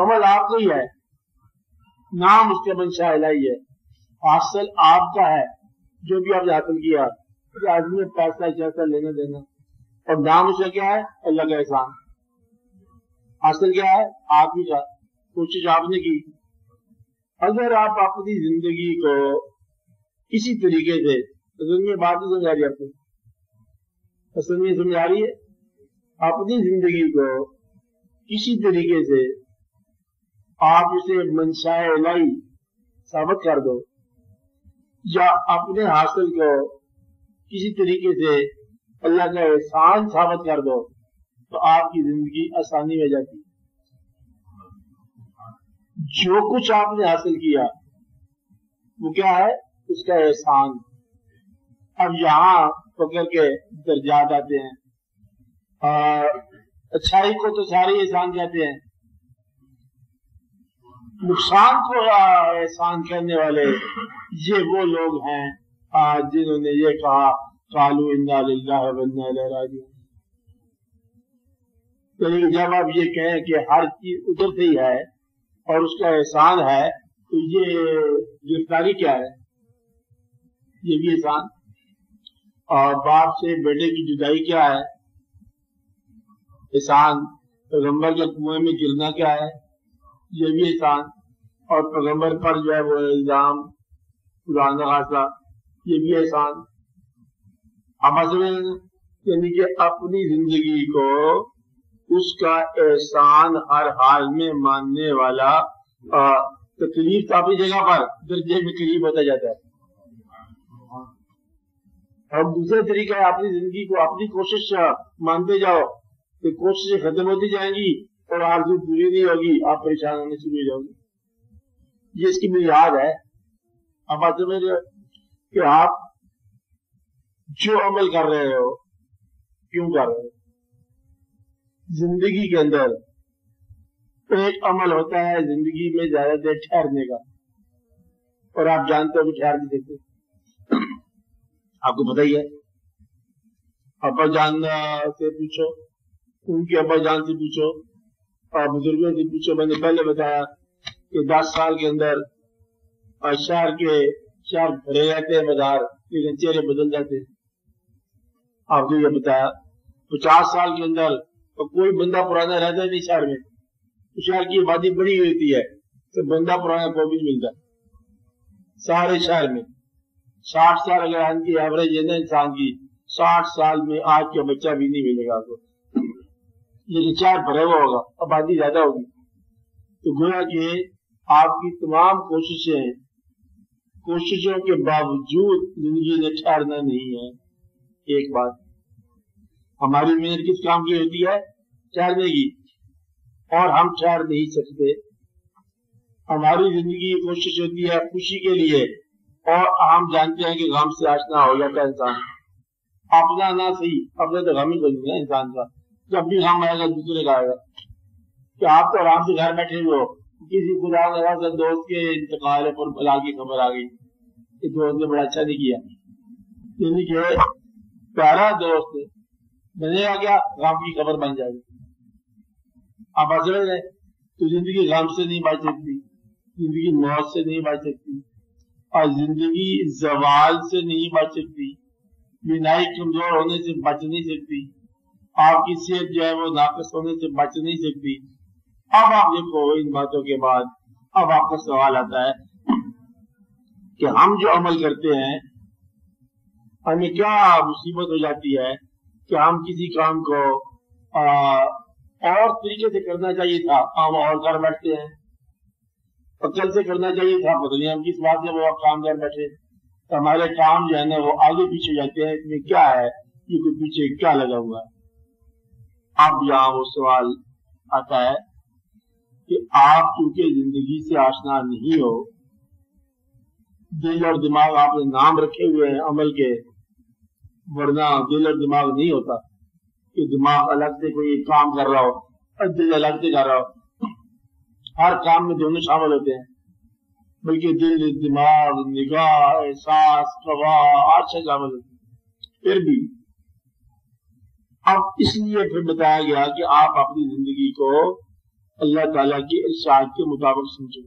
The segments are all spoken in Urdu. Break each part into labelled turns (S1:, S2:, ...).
S1: عمل آپ کا ہی ہے، نام اس کے منشا الہی ہے، حاصل آپ کا ہے جو بھی آپ نے حاصل کیا، آدمی پیسہ جیسا لینا دینا، اور نام اس کا کیا ہے؟ اللہ کا احسان۔ حاصل کیا ہے؟ آپ ہی کا، کوشش آپ نے کی۔ اگر آپ اپنی زندگی کو کسی طریقے سے، میں بات نہیں سمجھا رہی آپ کو، اصل میں سمجھا رہی ہے، اپنی زندگی کو کسی طریقے سے آپ اسے منشاء الہی ثابت کر دو، یا اپنے حاصل کو کسی طریقے سے اللہ کا احسان ثابت کر دو، تو آپ کی زندگی آسانی میں جاتی ہے۔ جو کچھ آپ نے حاصل کیا وہ کیا ہے؟ اس کا احسان۔ اب یہاں پکڑ کے درجات آتے ہیں، اچھائی کو تو سارے احسان کہتے ہیں، نقصان کو احسان کرنے والے یہ وہ لوگ ہیں جنہوں نے یہ کہا قالوا انا للہ وانا الیہ راجعون۔ یعنی جب آپ یہ کہیں کہ ہر چیز ادھر سے ہی ہے اور اس کا احسان ہے، تو یہ گرفتاری کیا ہے؟ یہ بھی احسان۔ اور باپ سے بیٹے کی جدائی کیا ہے؟ احسان۔ پیغمبر کے کنویں میں گرنا کیا ہے؟ یہ بھی احسان۔ اور پیغمبر پر جو ہے وہ الزام قرآن خاصہ، یہ بھی احسان۔ اب یعنی کہ اپنی زندگی کو اس کا احسان ہر حال میں ماننے والا، تکلیف تو اپنی جگہ پر درجے میں قریب ہوتا جاتا ہے۔ اور دوسرا طریقہ ہے اپنی زندگی کو اپنی کوشش مانتے جاؤ، کہ کوششیں ختم ہوتی جائیں گی اور آرزو پوری نہیں ہوگی، آپ پریشان ہونے شروع ہو جاؤ گے۔ یہ اس کی بنیاد ہے۔ اب بات سمجھ رہے ہو کہ آپ جو عمل کر رہے ہو کیوں کر رہے ہو؟ زندگی کے اندر ایک عمل ہوتا ہے زندگی میں زیادہ دیر ٹھہرنے کا، اور آپ جانتے ہو کہ ٹھہر نہیں سکتے، آپ کو پتہ ہی ہے۔ ابا جان سے پوچھو، ان کے ابا جان سے پوچھو، اور بزرگوں سے پوچھو۔ میں نے پہلے بتایا کہ 10 سال کے اندر شہر بھرے رہتے ہیں بازار، لیکن چہرے بدل جاتے ہیں۔ آپ کو یہ بتایا 50 سال کے اندر تو کوئی بندہ پرانا رہتا نہیں شہر میں، شہر کی آبادی بڑی ہوتی ہے تو بندہ پرانا کو بھی ملتا سارے شہر میں۔ 60 سال اگر ان کی ایوریج ہے نا انسان کی، 60 سال میں آج کا بچہ بھی نہیں ملے گا آپ کو، لیکن شہر بھرا ہوا ہوگا، آبادی زیادہ ہوگی۔ تو گویا کہ آپ کی تمام کوششوں کے باوجود زندگی میں ٹھہرنا نہیں ہے۔ ایک بات، ہماری محنت کس کام کی ہوتی ہے؟ ٹھہرنے کی، اور ہم ٹھہر نہیں سکتے۔ ہماری زندگی کی کوشش ہوتی ہے خوشی کے لیے، اور ہم جانتے ہیں کہ غم سے آشنا ہو جاتا ہے انسان۔ اپنا نہ صحیح، اپنا تو غم ہی کوئی نہیں انسان کا، جب بھی غم آئے گا دوسرے کا آئے گا۔ کہ آپ تو آرام سے گھر بیٹھے ہوئے ہو، کسی خدا نواز دوست کے انتقال پر بلا کی خبر آ گئی کہ دوست نے بڑا اچھا نہیں کیا، یعنی کہ پیارا دوست بنے گا کیا؟ غم کی خبر بن جائے گی۔ آپ سمجھ رہے؟ تو زندگی غم سے نہیں بچ سکتی، زندگی موت سے نہیں بچ سکتی، اور زندگی زوال سے نہیں بچ سکتی، بینائی کمزور ہونے سے بچ نہیں سکتی، آپ کی صحت جو ہے وہ ناقص ہونے سے بچ نہیں سکتی۔ اب آپ دیکھو ان باتوں کے بعد اب آپ کا سوال آتا ہے کہ ہم جو عمل کرتے ہیں ہمیں کیا مصیبت ہو جاتی ہے کہ ہم کسی کام کو اور طریقے سے کرنا چاہیے تھا، ہم اور کر بیٹھتے ہیں، عقل سے کرنا چاہیے تھا، پتہ نہیں ہم کس بات سے وہ کام کر بیٹھے، تو ہمارے کام جو ہے نا وہ آگے پیچھے جاتے ہیں۔ اس میں کیا ہے؟ یہ کوئی پیچھے کیا لگا ہوا ہے؟ اب یہاں وہ سوال آتا ہے کہ آپ چونکہ زندگی سے آشنا نہیں ہو، دل اور دماغ آپ نے نام رکھے ہوئے ہیں عمل کے، ورنہ دل اور دماغ نہیں ہوتا کہ دماغ الگ سے کوئی کام کر رہا ہو اور دل الگ سے کر رہا ہو۔ ہر کام میں دونوں شامل ہوتے ہیں، بلکہ دل، دماغ، نگاہ، احساس، قواہ ہر شے شامل ہوتے ہیں۔ پھر بھی اب اس لیے پھر بتایا گیا کہ آپ اپنی زندگی کو اللہ تعالیٰ کی ارشاد کے مطابق سمجھو،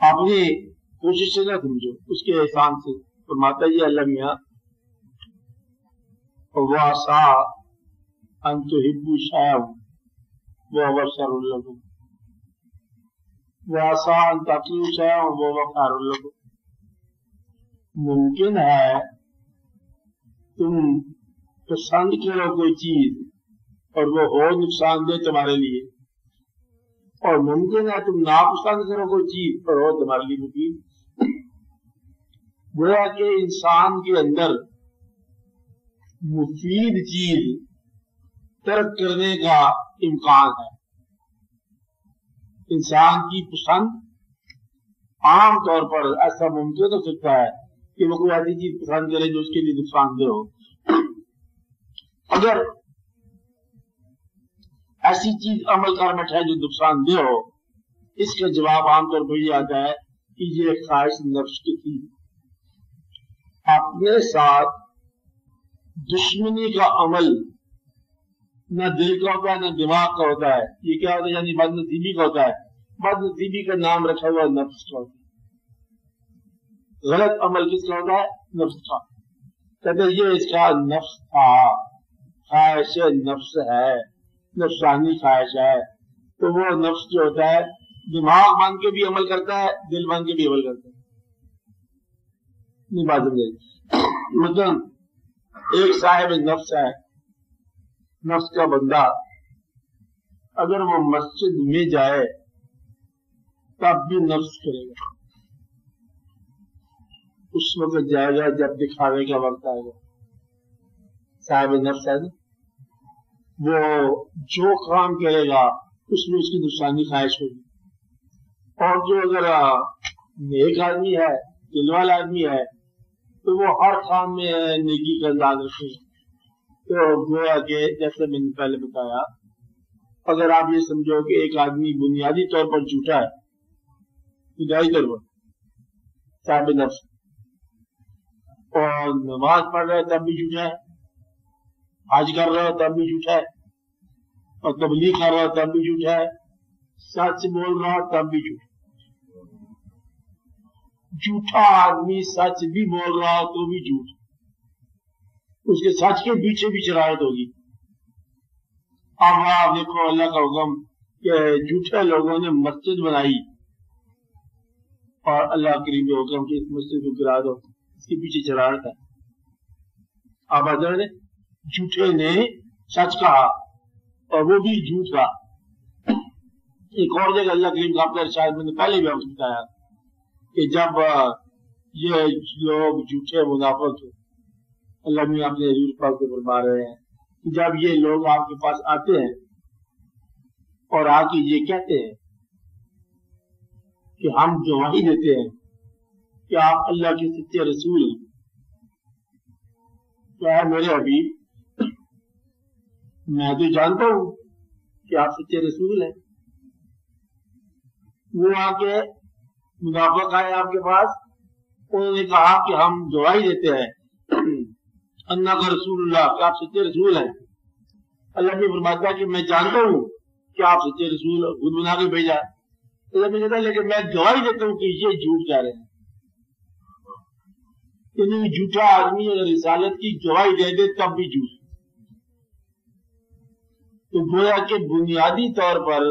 S1: اپنی کوشش سے نہ سمجھو، اس کے احسان سے۔ فرماتا یہ اللہ میاں وَعَسَىٰ أَن تُحِبُّوا شَيْئًا وَهُوَ شَرٌّ لَكُمْ وَعَسَىٰ أَن تَكْرَهُوا شَيْئًا وَهُوَ خَيْرٌ لَكُمْ، ممکن ہے تم پسند کرو کوئی چیز اور وہ ہو نقصان دہ تمہارے لیے، اور ممکن ہے تم ناپسند کرو کوئی چیز اور ہو تمہارے لیے مفید۔ گویا کہ انسان کے اندر مفید چیز ترک کرنے کا امکان ہے۔ انسان کی پسند عام طور پر ایسا ممکن ہو سکتا ہے کہ وہ کوئی ایسی چیز پسند کرے جو اس کے لیے نقصان دہ ہو۔ اگر ایسی چیز عمل کر بیٹھا ہے جو نقصان دہ ہو، اس کا جواب عام طور پر یہ آتا ہے کہ یہ خواہش نفس کی تھی۔ اپنے ساتھ دشمنی کا عمل نہ دل کا ہوتا ہے نہ دماغ کا ہوتا ہے، یہ کیا ہوتا ہے؟ یعنی بد نصیبی کا ہوتا ہے۔ بد نصیبی کا نام رکھا ہوا نفس کا ہوتا ہے۔ غلط عمل کس کا ہوتا ہے؟ نفس کا۔ کہتے یہ اس کا نفس تھا، خواہش نفس ہے، نفسانی خواہش ہے۔ تو وہ نفس جو ہوتا ہے دماغ بن کے بھی عمل کرتا ہے، دل بن کے بھی عمل کرتا ہے۔ نہیں بات سمجھے؟ مطلب ایک صاحب نفس ہے، نفس کا بندہ، اگر وہ مسجد میں جائے تب بھی نفس کرے گا، اس وقت جائے گا جب دکھاوے کا وقت آئے گا۔ صاحب نفس ہے نا، وہ جو کام کرے گا اس میں اس کی نقصانی خواہش ہوگی، اور جو اگر نیک آدمی ہے، دل والا آدمی ہے، تو وہ ہر کام میں نیکی کا انداز رکھے گا۔ تو گویا کہ جیسے میں نے پہلے بتایا، اگر آپ یہ سمجھو کہ ایک آدمی بنیادی طور پر جھوٹا ہے، بنیادی طور پر صاحب نفس، اور نماز پڑھ رہا ہے تب بھی جھوٹا ہے، حج کر رہا ہے تب بھی جھوٹا ہے، اور تبلیغ کر رہا ہے تب بھی جھوٹا ہے، سچ بول رہا ہے تب بھی جھوٹا۔ جھوٹا آدمی سچ بھی بول رہا ہو تو بھی جھوٹ، اس کے سچ کے پیچھے بھی شرارت ہوگی۔ اب آپ دیکھو اللہ کا حکم کہ جھوٹے لوگوں نے مسجد بنائی، اور اللہ کریم کے حکم کہ اس مسجد کو گرا دو، اس کے پیچھے شرارت ہے۔ آپ حضرت نے جھوٹے نے سچ کہا اور وہ بھی جھوٹ کہا۔ ایک اور جگہ اللہ کریم کا اپنا ارشاد میں نے پہلے بھی آپ کو بتایا کہ جب یہ لوگ جھوٹے منافق، اللہ میں اپنے حضور پاک سے فرما رہے ہیں کہ جب یہ لوگ آپ کے پاس آتے ہیں اور آ کے یہ کہتے ہیں کہ ہم گواہی دیتے ہیں کہ آپ اللہ کے سچے رسول ہیں، کیا ہے میرے حبیب، میں تو جانتا ہوں کہ آپ سچے رسول ہیں۔ وہ آ کے منافق آئے آپ کے پاس، انہوں نے کہا کہ ہم گواہی دیتے ہیں انک رسول اللہ، کہ آپ سچے رسول ہیں۔ اللہ نے فرماتا ہے کہ میں جانتا ہوں کہ آپ سچے رسول خود بنا کے بھیجا۔ اللہ نے کہتا ہے لیکن میں گواہی دیتا ہوں کہ یہ جھوٹ کہہ رہے ہیں۔ یعنی جھوٹا آدمی اگر رسالت کی گواہی دے دے تب بھی جھوٹ۔ تو گویا کہ بنیادی طور پر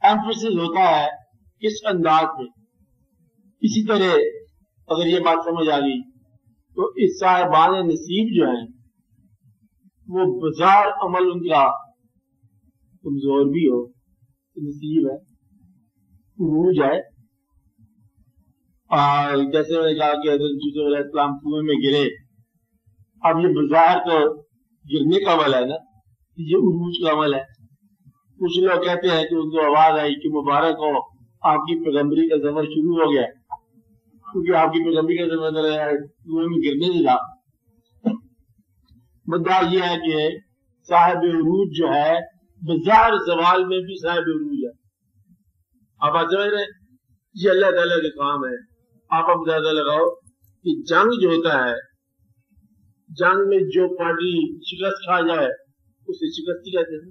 S1: ایمفسس ہوتا ہے کس انداز میں۔ اسی طرح اگر یہ بات سمجھ آ گئی تو اس صاحبان نصیب جو ہیں وہ بظاہر عمل ان کا کمزور بھی ہو، نصیب ہے، عروج ہے، اور جیسے میں نے کہا کہ حضرت یوسف علیہ السلام کنویں میں گرے، اب یہ بظاہر تو گرنے کا عمل ہے نا، یہ عروج کا عمل ہے۔ کچھ لوگ کہتے ہیں کہ ان کو آواز آئی کہ مبارک ہو، آپ کی پیغمبری کا سفر شروع ہو گیا، کیونکہ آپ کی پیغمبری کا سفر کنویں میں گرنے نہیں رہا۔ مدعا یہ ہے کہ صاحب عروج جو ہے بظاہر زوال میں بھی صاحب عروج ہے۔ آپ سمجھ رہے ہیں؟ یہ اللہ تعالیٰ کے کام ہے۔ آپ اندازہ لگاؤ کہ جنگ جو ہوتا ہے، جنگ میں جو پارٹی شکست کھا جائے اسے شکست کہتے ہیں،